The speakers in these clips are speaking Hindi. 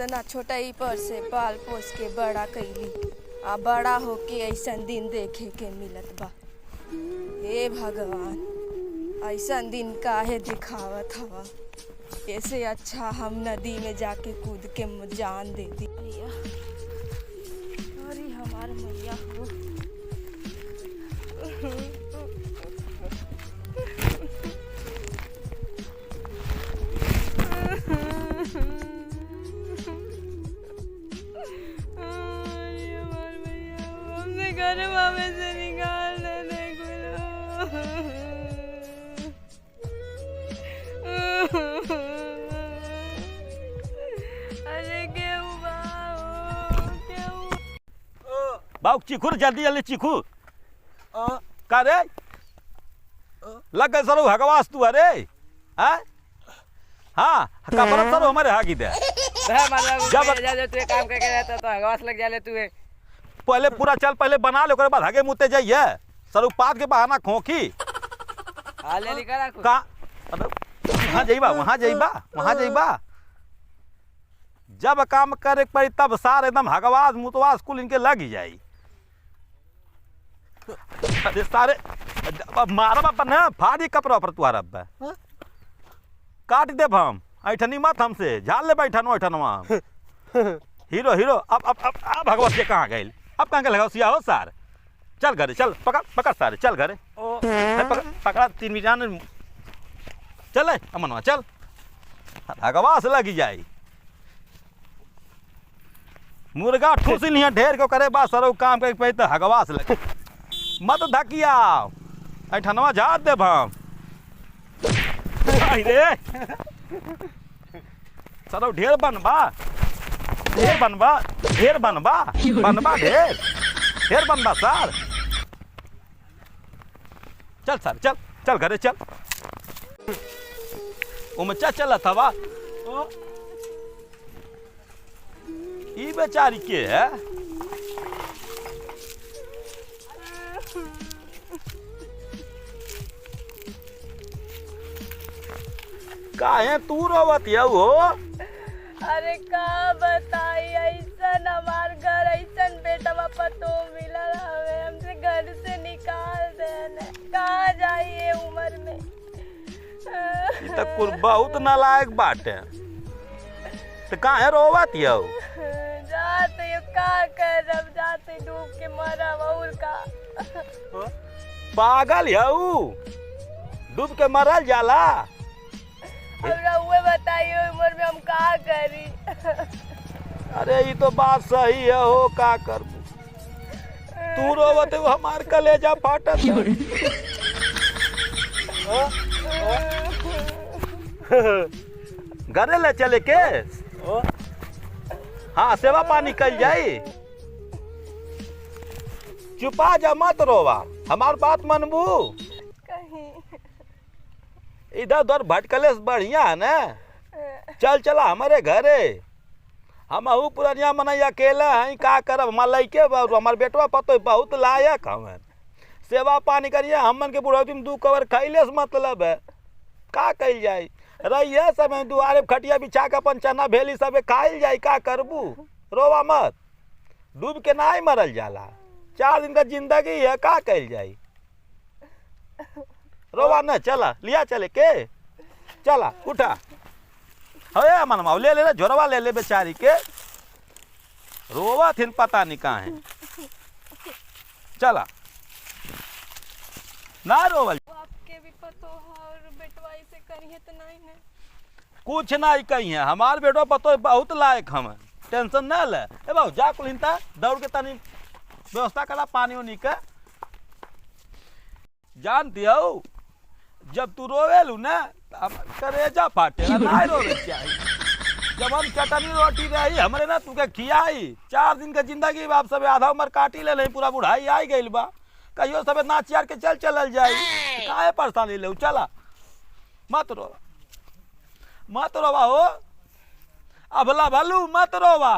इतना छोटा ही पर से पाल पोस के बड़ा कैली आ बड़ा होके ऐसा दिन देखे के मिलत बा। हे भगवान, ऐसा दिन काहे दिखावत हवा। ऐसे अच्छा हम नदी में जाके कूद के जान देती। अरे हमार मैया हो। घर में से निकाल देने अरे क्यों बाऊ चीखू जल्दी जल्दी चीखू का रे लग गए सरो हगवास तू अरे हाँ कपड़ा सरो हमारे हागी दे जब तू काम करके जाता तो हगवास लग जाले तू पहले पूरा चल पहले बना ले ओकरे बाद हगे मुते जाइए सरू पात के बहाना खोखी हाले निकला का वहाँ जाइबा जब काम करे पड़ी तब सार एकदम हगवास मुतवास कुल इनके लग ही जाई। अरे सारे मारब अपन फाड़ी कपड़ा पर तुहार अब काट दे हम ऐठनी मत हमसे झाल ले बैठन ऐठनवा हीरो हीरो अब भगवत के कहाँ गए अब कहाँ के लगा सिया हो सार चल घरे चल पकड़ पकड़ सारे चल घरे पकड़ा 3 मिनट चल अमनवा चल हगवा से लगी जाई मुर्गा ठूसी लिया ढेर को करे बा सरो काम करे पे तो हगवा से लगे मत धकिया ऐठनवा झाड़ दे हम रे सरो ढेर बनबा ढेर बनबा ढेर बनबा बनबा ढेर बनबा सर चल सर चल चल घरे चल उमचा चला था बा ई बेचारी के है काहे तू रोवत हो अरे का बताई ऐसन हमार घर ऐसन बेटा पतो मिलल हवे हमसे घर से निकाल देने कहाँ जाइए उम्र में तो कुल बहुत नालायक बाटे तो काहे रोवत हो जाते का करब जाते डूब के मरब और का पागल हो डूब के मरल जाला अब रहुए बताइए उम्र में हम का करी अरे ये तो बात सही है हो का कर तू रोवत हो हमार कलेजा फाटत घरे ले चले के हाँ सेवा पानी कल जाई चुपा जा मत रोवा हमार बात मनबू कहीं इधर उधर भटकले से बढ़िया है ना चल चला हमारे घरे हम पुरानिया मनई अकेला हैं का करब हमार लइके हमार बेटवा पतो बहुत लायक हमें सेवा पानी करिए हमन के बुढ़ौती में 2 कवर खैले से मतलब है का कल जाए रहिए सब दुआरे खटिया बिछा के अपन चना भेली सब खाइल जाए का करबू रोवा मत डूब के ना मरल जाला 4 दिन का जिंदगी है का कल जाए रोवा न चला लिया चले के चला उठा हे मनवा ले ले झोरवा ले ले बेचारी के रोवा थिन पता नहीं कहाँ है चला ना रोवल आपके भी पतो और बेटवा से करिए तो नहीं ने कुछ नहीं कही है हमार बेटवा पतो बहुत लायक हम टेंशन न ले ए बाबू जा कुलिनता दौड़ के तनी व्यवस्था करा पानी उनी के जानती हो जब तू रोवेलू ना करेजा फाटे ना रोवे चाहिए जब हम चटनी रोटी रही हमरे ना तुके खियाई 4 दिन के जिंदगी बाप सब आधा उम्र काटी ले नहीं पूरा बुढ़ाई आई गई बा कहियो सब नाच यार के चलल जाई काहे परेशानी ले चला मत रोवा हो अबला भलू मत रोवा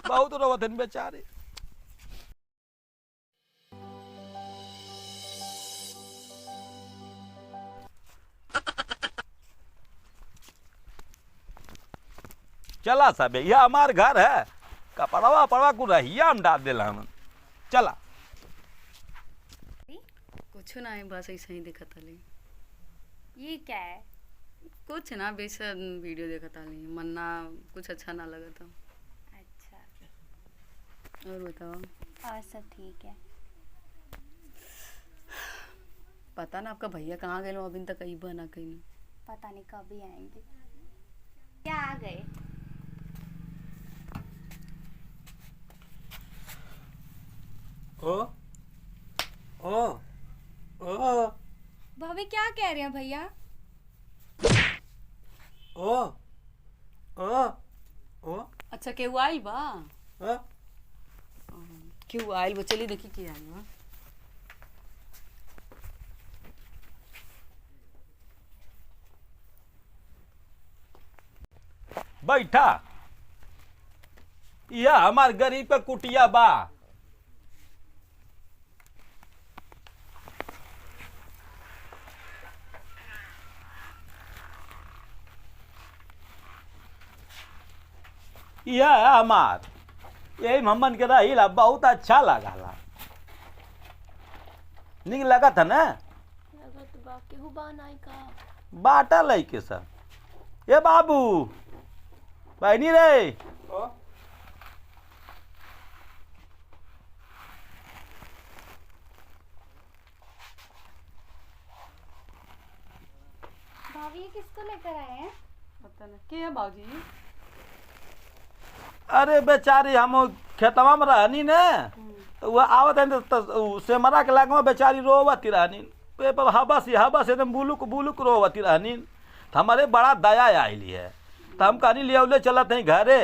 बहुत रोवत बेचारी चला सब यह हमार घर है। कपड़वा पड़वा को रहिया हम डाल दिला हम। चला कुछ ना है, बस ऐसा ही देखा था। ये क्या है? कुछ ना, बेस वीडियो देखा था। मन्ना कुछ अच्छा ना लगा था। अच्छा, और बताओ। और सब ठीक है। पता ना आपका भैया कहाँ गए, अभी तक कहीं बना कहीं। पता नहीं कब भी आएंगे। क्या आ गए? ओ ओ ओ भाभी क्या कह रहे हैं भैया? ओ ओ ओ अच्छा केहू आइल बा? ओ केहू आइल बा, चलिए देखी के आइल बा। बैठा। यह हमार गरीब का कुटिया बा। यह हमार यही मोहम्मद के रही बहुत अच्छा लगा। निक लगा था ना? लगत बा केहू बा नाई का। बाटा लइके सब। ये बाबू बहनी रे, ओ भाभी ये किसको लेकर आए हैं? पता ना के है बाबूजी। अरे बेचारी हम खेतवा में रहनी ने, तो वह आवत है तो सेमरा के लगवा बेचारी रोवती रहनी। पेपर हबस एकदम बुलुक बुलुक रोवती रहनी। तो हमारे बड़ा दया आइली है, तो हम कहनी ले अवले चलत हैं घरे।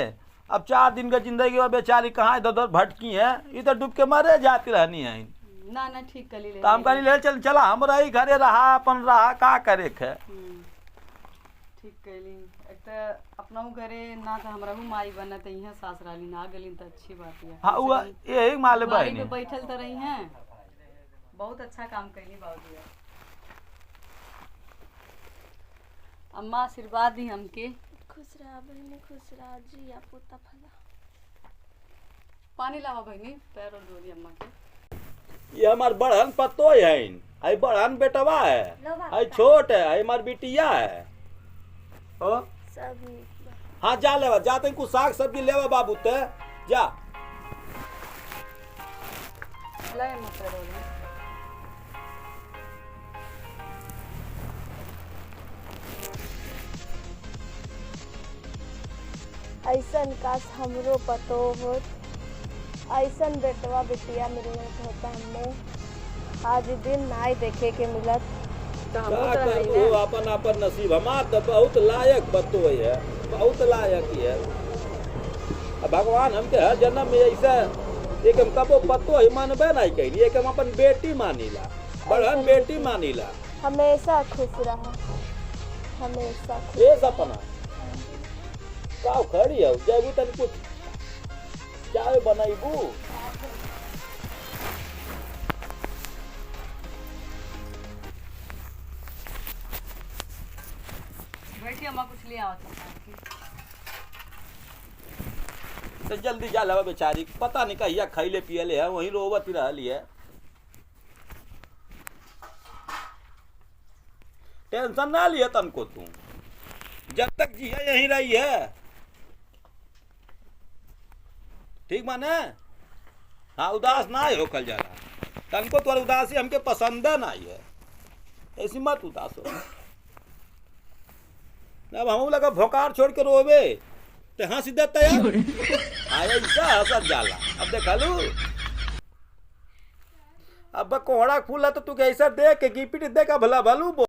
अब 4 दिन का जिंदगी में बेचारी कहाँ इधर उधर भटकी है, इधर डूब के मरे जाती रहनी है। ना ना ठीक कर ली। तो हम कहनी ले चल चला हम रही घरे रहा अपन रहा का करे खे। ठीक कैली। एक तो अपना घरे ना तो हमरा माई बना तो यहाँ सास रहली ना गली तो अच्छी बात है। हाँ वो यही माले बारी पे बहनी बैठल तो रही हैं। बहुत अच्छा काम कैली बाबूजी। अम्मा आशीर्वाद दी हमके। खुश रहा बहनी, खुश रहा जी। या पोता फला। पानी लावा बहनी, पैर और धो दी अम्मा के। ये हमार बड़हन पतो है, आई बड़हन बेटवा है, आई छोट है, आई हमार बिटिया है। ओ सब नीक बा। हाँ जा लेवा, जाते कुछ साग सब्जी लेवा बाबू ते जा। लाए अम्मा पैर और दी। ऐसन काश हमरो पतो होत, ऐसन बेटवा बिटिया मिलत होता हमें। आज दिन नाई देखे के मिलत। तो हम का तो करू अपन अपन नसीब। हमार तो बहुत लायक बतो है, बहुत लायक ही है। अब भगवान हमके हर जन्म में ऐसा एक हम कबो पतो ही मानबे नहीं कही, एक हम अपन बेटी मानीला, बड़हन बेटी मानीला। हमेशा खुश रहा, हमेशा खुश। ये सपना का खड़ी है जब तन कुछ चाय बनाईबू। बैठी अम्मा कुछ ले आओ तो जल्दी जा लवा बेचारी, पता नहीं कहिया खैले पियले है, वहीं रोवत रहली है। टेंशन ना लिया तनको तू, जब तक जिया यहीं रही है। ठीक माने? हाँ उदास ना हो कल जरा, तनको तो उदासी हमके पसंद नहीं है, ऐसी मत उदास हो। अब हम लगा भोकार छोड़ के रोवे तो हाँ सीधा तैयार आया ऐसा हंसत जाला। अब देखा लू अब कोहड़ा फूला तो तू ऐसा देख के गिपिट दे का भला भलू बो।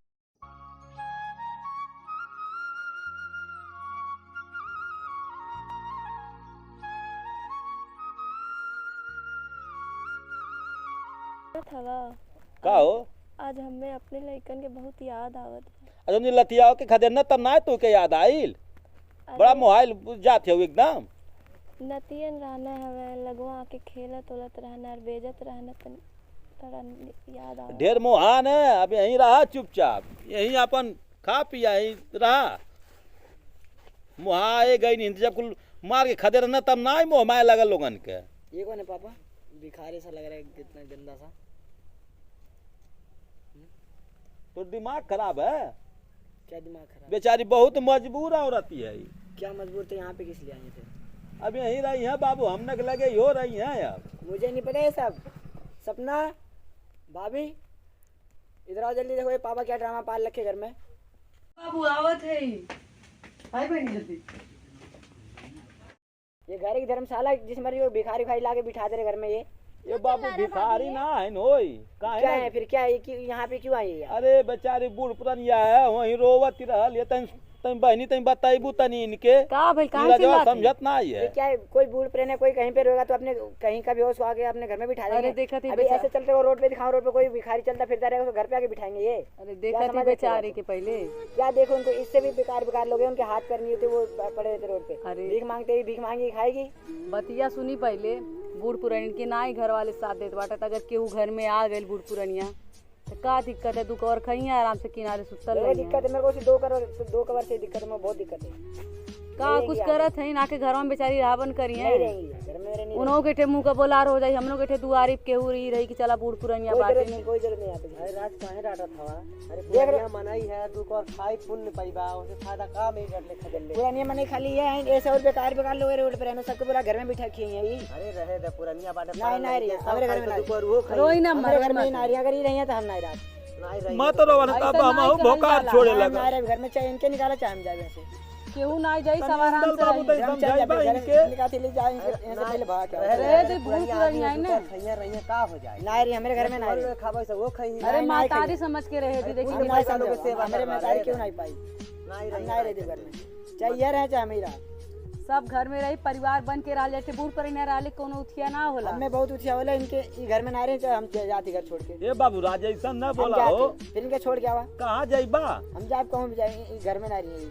का हो आज हमें अपने लड़कन के बहुत याद आवत है। अजम लतिया के खदे न तब ना तो के याद आइल, बड़ा मोबाइल जाते हो एकदम। नतियन रहना हमें लगवा के खेलत उलत रहना और बेजत रहना तो थोड़ा याद आवत। ढेर मोहान है, अब यहीं रहा चुपचाप, यहीं अपन खा पिया यहीं रहा। मुहाए गई नहीं जब कुल मार के खदे रहना तब ना ही मोह माया लगल लोगन के। ये कौन है पापा? भिखारी सा लग रहा है, कितना गंदा सा। तो दिमाग खराब है। क्या दिमाग खराब? बेचारी बहुत मजबूर औरत ही है ये। क्या मजबूर थे? यहाँ पे किस लिए आए थे? अब यहीं रही है बाबू, हमने के लगे हो रही है अब। मुझे नहीं पता ये सब। सपना, भाभी इधर आओ जल्दी, देखो ये पापा क्या ड्रामा पाल रखे घर में। बाबू आवत है भाई बहन जल्दी। ये घर की धर्मशाला जिस मर्जी वो भिखारी भाई लाके बिठा दे रहे घर में। ये बाबू भिखारी ना है नोई का क्या है है फिर? क्या है कि यहाँ पे क्यों आई है यार? अरे बेचारी बूढ़ पुरनिया है वहीं रोवत रहल ये तन बहनी तन बताइबू तनी इनके का भाई इरा कहाँ जवाब चिल्लाती? समझत ना ही ये है। क्या है? कोई बूढ़ प्रेम है, कोई कहीं पे रोएगा तो अपने कहीं का बेहोश हो के अपने घर में बिठा देंगे। अरे देखा थी अभी बेचारा। ऐसे चलते हो रोड पे, दिखाओ रोड पे कोई भिखारी चलता फिरता रहेगा तो घर पे आके बिठाएंगे ये। अरे क्या देखा थी समझ बेचारे रहे के पहले। क्या देखो उनको, इससे भी बेकार बेकार लोग हैं, उनके हाथ पैर नहीं होते, वो पड़े रहते रोड पे। अरे। भीख मांगते ही भीख मांगी खाएगी। बतिया सुनी पहले, बूढ़ पुरानी के ना ही घर वाले साथ देते बाटे। अगर केहू घर में आ गए बूढ़ पुरानिया तो का दिक्कत है? तू कवर खई आराम से किनारे सुतल मेरे रही दिक्कत है, मेरे को सिर्फ 2 कवर से दिक्कत है, मेरे बहुत दिक्कत है। का कुछ करत है ना के घर में बेचारी रावण करी नहीं है। रहेंगी घर में, मेरे नहीं उन्हों के ठे मुंह का बोलार हो जाई, हम लोग के ठे दुआरी पे केहू रही कि चला बूढ़ पुरानिया कोई बाटे जरूरत में। नहीं, कोई जरूरत नहीं यहाँ पे। अरे रात काहे डाटा था? अरे देख रहे- मनाई है दुख और खाई पुण्य पाइबा, उससे फायदा का में डर ले खदल ले। पुरानिया मने खाली ये है, ऐसे और बेकार बेकार लोग रोड पे रहने, सबको पूरा घर में बिठा के है ये। अरे रहे दे पुरनिया बाटे नहीं नहीं रही हमारे घर में नहीं, रोई ना हमारे घर में मरे नारियां करी रही है तो हम नहीं रात नहीं रही। मत रोवन ऐसा तब ना हम ही भोकाल कहल छोड़े हम लगा नहीं रहे घर में, चाहे इनके निकाला चाहे हम जाए वैसे। केहू ना जाई सब आराम से बाबू रही। तो हम चल समझाई बा जाए इनके निकाल ले जाए यहाँ से पहले भाग के आओ। रहे दे बूढ़ पुरानिया है ना। खैया रही का हो जाए? नहीं रही हमारे घर में नहीं रही। खाबे से वो खई अरे मातारी समझ के रहे थी देखी। हम नहीं समझो, हमारे में गाड़ी क्यों नहीं पाई? नहीं हम रही। नहीं रहते घर में, चाहे ये रहे चाहे मेरा। सब घर में रही, परिवार बन के रह जाते। बूढ़ पुरानिया रहले कोनो उठिया ना होला। हमें बहुत उछिया होला, इनके ई घर में ना रहे चाहे हम जाते घर छोड़ के। ए बाबू राजा ऐसा न हम बोला हो। जाते फिर इनके छोड़ के आवा, कहाँ जाइबा? हम जाए कहूँ भी जाए, घर में ना रही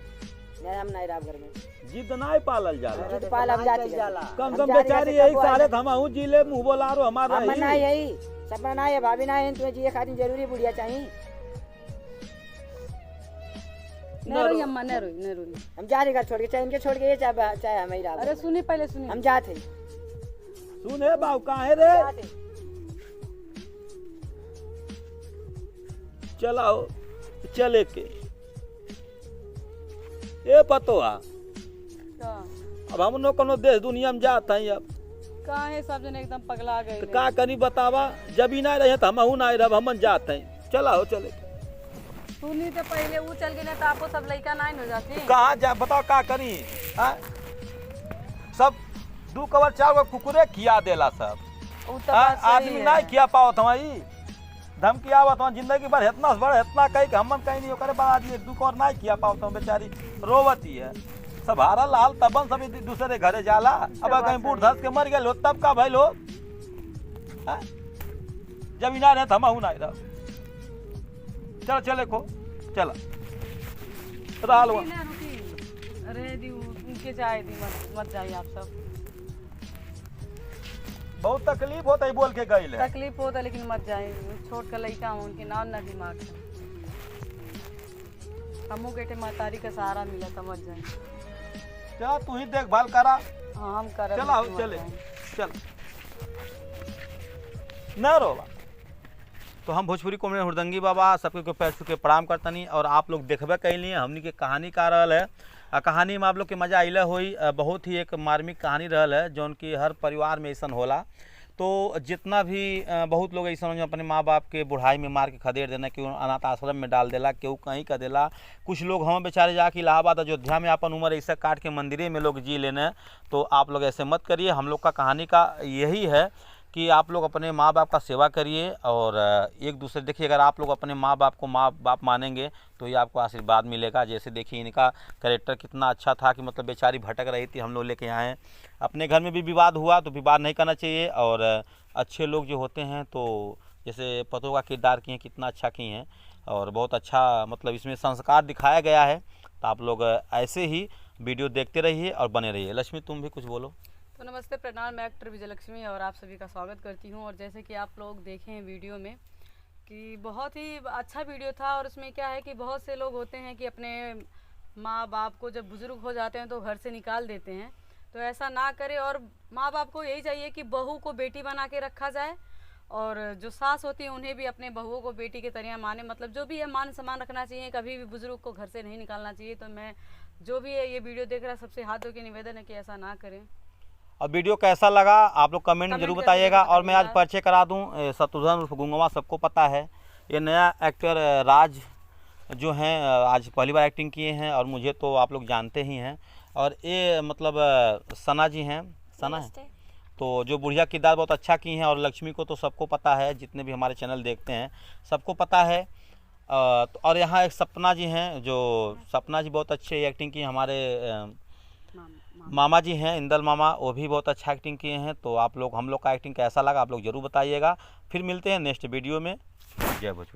नहीं, हम नहीं रहा घर में। जिद नहीं पालल जाला। जिद पाल हम जाते जाला। कम कम बेचारी यही सारे हम जिले मुंह बोला रो हमारा हम ना रही। यही सपना ना है, भाभी ना है, तुम्हें जिए खातिर जरूरी बुढ़िया चाहिए। न रोई अम्मा, न रोई, न रोई। हम जाते घर छोड़ के, चाहे इनके छोड़ के ये चाहे हम ही रहा। अरे सुनी पहले सुनी। हम जाते सुने बाबू कहाँ रे? चलाओ चले के ए पतोआ का अब हम लोग कोनो देश दुनिया में जात हैं अब काहे सब जने एकदम पगला गए। तो का करी बतावा? जब ही ना रहे तो हम ना रह हम जात हैं। चलाओ चले के। सुनी तो पहले वो चल गए तो आपको सब लड़का नहीं हो जाती। कहाँ जा बताओ का करी? हाँ? सब 2 कवर 4 गो कुकुरे खिया देला सब। उ तो हाँ? बात सही आदमी है। नहीं खिया पावत हमारी धमकी आवत हमारी जिंदगी भर इतना से बड़ा इतना कही कि हम कहीं नहीं करे बाद आदमी 2 कवर नहीं खिया पावत हूँ बेचारी रोवती है। सब हारा लाल तबन सब दूसरे घरे जाला। अब कहीं बूढ़ धस के मर गए हो तब का भइल हो? हाँ? जब इना रहे हम ना रह। चल चले को चल रहल रुकी ना, रुकी। अरे दी उनके जाए दी, मत जाइए आप सब। बहुत तकलीफ होता है बोल के गई है। तकलीफ होता लेकिन मत जाए। छोट का लड़का हूँ, उनके नाम ना दिमाग है। हमू के मातारी का सहारा मिला तो मत जाए। क्या तू ही देखभाल करा? हाँ हम कर चला चले चल न रो। तो हम भोजपुरी कॉमेडी हुड़दंगी बाबा सबके को पैर छू के प्रणाम करतनी और आप लोग देखबे कैली हमनी के कहानी का रहल है। कहानी में आप लोग के मजा आइल होई। बहुत ही एक मार्मिक कहानी रहल है जौन कि हर परिवार में ऐसा होला। तो जितना भी बहुत लोग ऐसा अपने माँ बाप के बुढ़ाई में मार के खदेड़ देना, केहू अनाथ आश्रम में डाल देला, केहू कहीं कर देला। कुछ लोग हम बेचारे जाके इलाहाबाद अयोध्या में अपन उम्र ऐसा काट के मंदिरे में लोग जी लेने। तो आप लोग ऐसे मत करिए। हम लोग का कहानी का यही है कि आप लोग अपने माँ बाप का सेवा करिए और एक दूसरे देखिए। अगर आप लोग अपने माँ बाप को माँ बाप मानेंगे तो ये आपको आशीर्वाद मिलेगा। जैसे देखिए इनका कैरेक्टर कितना अच्छा था कि मतलब बेचारी भटक रही थी, हम लोग लेके आए। अपने घर में भी विवाद हुआ तो विवाद नहीं करना चाहिए। और अच्छे लोग जो होते हैं तो जैसे पतों का किरदार किए कितना अच्छा किए हैं और बहुत अच्छा मतलब इसमें संस्कार दिखाया गया है। तो आप लोग ऐसे ही वीडियो देखते रहिए और बने रहिए। लक्ष्मी तुम भी कुछ बोलो। तो नमस्ते प्रणाम, मैं एक्टर विजय लक्ष्मी और आप सभी का स्वागत करती हूँ। और जैसे कि आप लोग देखें हैं वीडियो में कि बहुत ही अच्छा वीडियो था। और उसमें क्या है कि बहुत से लोग होते हैं कि अपने माँ बाप को जब बुजुर्ग हो जाते हैं तो घर से निकाल देते हैं, तो ऐसा ना करे। और माँ बाप को यही चाहिए कि बहू को बेटी बना के रखा जाए, और जो सास होती है उन्हें भी अपने बहुओं को बेटी की तरह माने, मतलब जो भी है मान सम्मान रखना चाहिए, कभी भी बुजुर्ग को घर से नहीं निकालना चाहिए। तो मैं जो भी है ये वीडियो देख रहा सबसे हाथ धो के निवेदन है कि ऐसा ना करें। और वीडियो कैसा लगा आप लोग कमेंट में जरूर करके बताइएगा। और मैं आज बताइएगा। परिचय करा दूं, शत्रुघ्न उर्फ गुंगवा सबको पता है, ये नया एक्टर राज जो हैं आज पहली बार एक्टिंग किए हैं, और मुझे तो आप लोग जानते ही हैं। और ये मतलब सना जी हैं, सना है तो जो बुढ़िया किरदार बहुत अच्छा की हैं। और लक्ष्मी को तो सबको पता है, जितने भी हमारे चैनल देखते हैं सबको पता है। और यहाँ एक सपना जी हैं, जो सपना जी बहुत अच्छे एक्टिंग की, हमारे मामा जी हैं इंदल मामा, वो भी बहुत अच्छा एक्टिंग किए हैं। तो आप लोग हम लोग का एक्टिंग कैसा लगा आप लोग ज़रूर बताइएगा। फिर मिलते हैं नेक्स्ट वीडियो में। जय भोजपुरी।